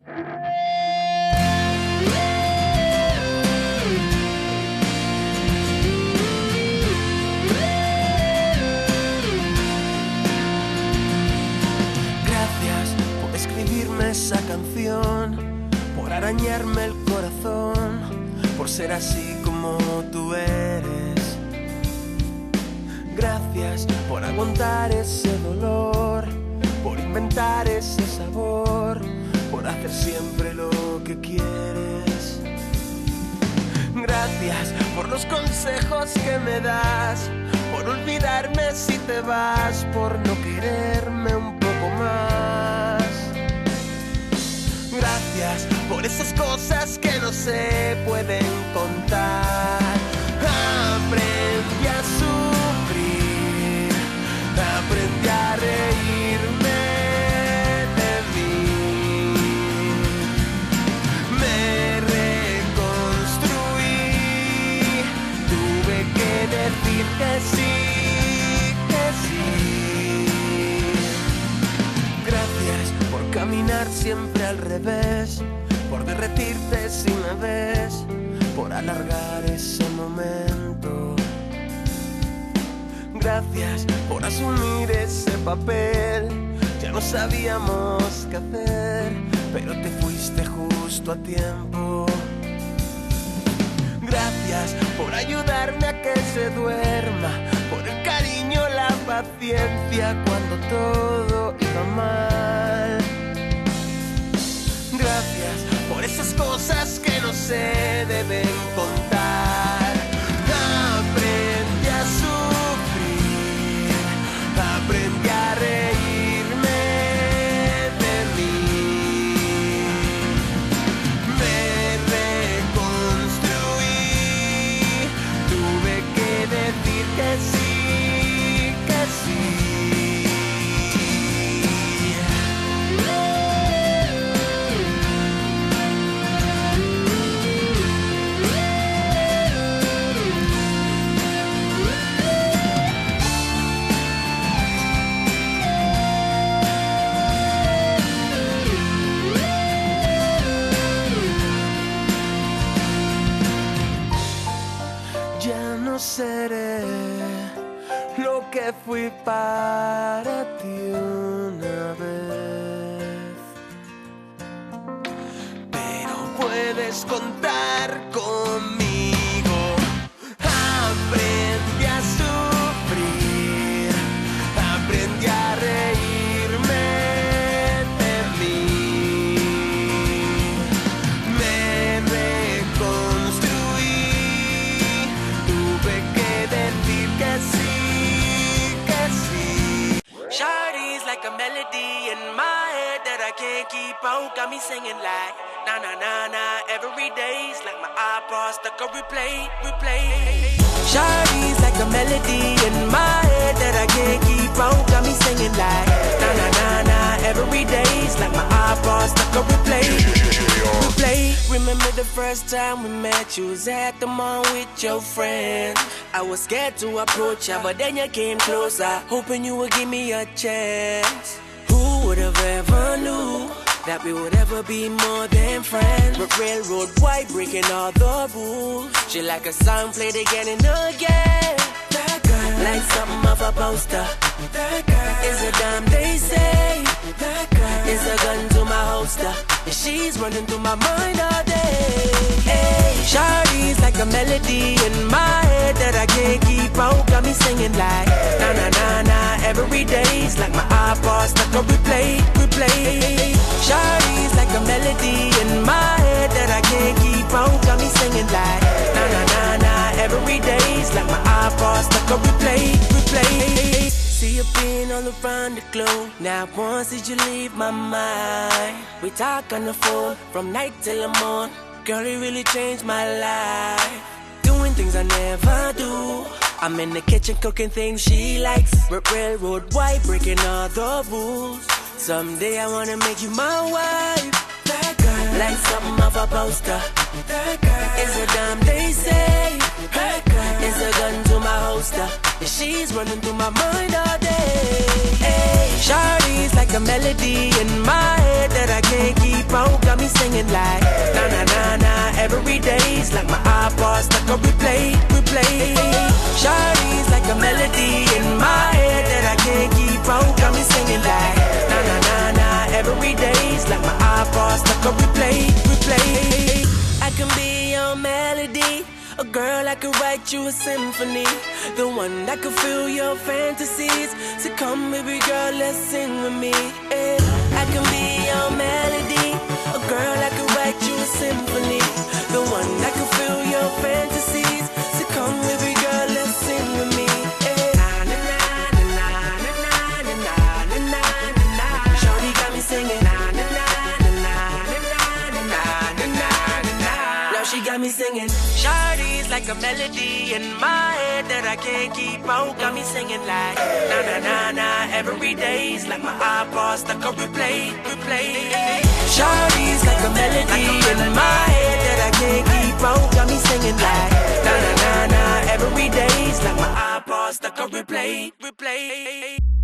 Gracias por escribirme esa canción, por arañarme el corazón, por ser así como tú eres. Gracias por aguantar ese dolor, por inventar ese sabor, por hacer siempre lo que quieres. Gracias por los consejos que me das, por olvidarme si te vas, por no quererme un poco más. Gracias por esas cosas que no se pueden contar. Aprendí a sufrir, aprendí a reírme de mí. Me reconstruí, tuve que decir que sí, que sí. Gracias por caminar siempre al revés, por derretirte si me ves, por alargar ese momento. Gracias por asumir ese papel, ya no sabíamos qué hacer, pero te fuiste justo a tiempo. Gracias por ayudarme a que se duerma, por el cariño, la paciencia cuando todo iba mal. Gracias por esas cosas que no se deben contar. Aprendí a sufrir, aprendí a reírme de mí. Me reconstruí, tuve que decir que sí, que sí. Ya no seré lo que fui para ti una vez, pero puedes contar conmigo. Aprendí a sufrir, aprendí a reírme de mí. Me reconstruí, tuve que decir que sí, que sí. Shawty's like a melody in my head that I can't keep out. Got me singing like na na na na every day's like my iPod stuck on replay, replay. Shawty's like a melody in my head that I can't keep out. Got me singing like na na na na every day's like my iPod stuck on replay, replay. Remember the first time we met, you was at the mall with your friend. I was scared to approach ya, but then you came closer, hoping you would give me a chance. Who would have ever knew that we would ever be more than friends? But railroad white, breaking all the rules. She like a song played again and again. That girl, like something off a poster. That girl is a dime, they say. That girl is a gun to my holster, and she's running through my mind all day. Hey, Shawty's like a melody in my head that I can't keep out. Got me singing like na na na na every day's like my iPod stuck on replay, replay. Shawty's like a melody in my head that I can't keep out. Got me singing like na na na na every day's like my iPod stuck on replay, replay. See you being all around the globe. Now once did you leave my mind? We talk on the phone from night till the morn. Girl, it really changed my life. Doing things I never do. I'm in the kitchen cooking things she likes. Railroad white, breaking all the rules. Someday I wanna make you my wife. That girl, like something off a poster. That girl is a dime, they say. That girl is a gun to my holster, and she's running through my mind all day. Shawty's like a melody in my head that I can't keep out. Got me singing like na na na na. Every day's like my iPod stuck on replay, replay. Shawty's like a melody in my head that I can't keep out. Got me singing like na na na na. Every day's like my iPod stuck on replay, replay. I can be your melody, a girl I could write you a symphony, the one that could fill your fantasies. So come baby girl, let's sing with me. I can be your melody, a girl I could write you a symphony, the one that could fill your fantasies. So come baby girl, let's sing with me. Shawty got me singing. She got me singing. Shawty's like a melody in my head that I can't keep out. Got me singing like na na na na. Every day's like my iPod stuck on replay, replay. Shawty's like a melody in my head that I can't keep out. Got me singing like na na na na. Every day's like my iPod stuck on replay, replay.